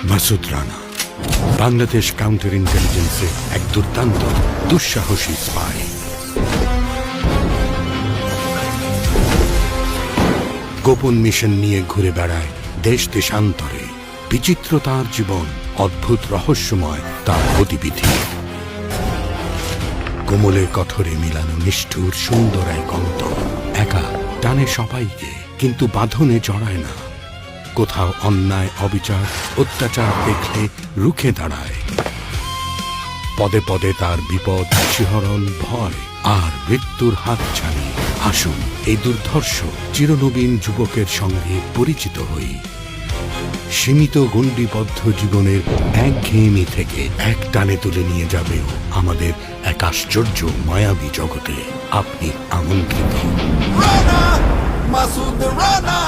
Masud Rana Bangladesh counter ইন্টেলিজেন্সে এক দুর্দান্ত দুঃসাহসী স্পাই। গোপন মিশন নিয়ে ঘুরে বেড়ায় দেশ দেশান্তরে। বিচিত্র তার জীবন, অদ্ভুত রহস্যময় তার গতিবিধি। কোমলের কঠোরে মিলানো নিষ্ঠুর সুন্দর এক অন্তর। একা টানে সবাইকে, কিন্তু বাঁধনে জড়ায় না। কোথাও অন্যায়, অবিচার, অত্যাচার দেখলে রুখে দাঁড়ায়। পদে পদে তার বিপদ, শিহরণ, ভয় আর মৃত্যুর হাত ছাড়িয়ে। আসুন এই দুর্ধর্ষ চিরনবীন যুবকের সঙ্গে পরিচিত হই। সীমিত গণ্ডিবদ্ধ জীবনের একঘেয়েমি থেকে এক টানে তুলে নিয়ে যাবেও আমাদের এক আশ্চর্য মায়াবী জগতে। আপনি আমন্ত্রিত। রানা, মাসুদ রানা।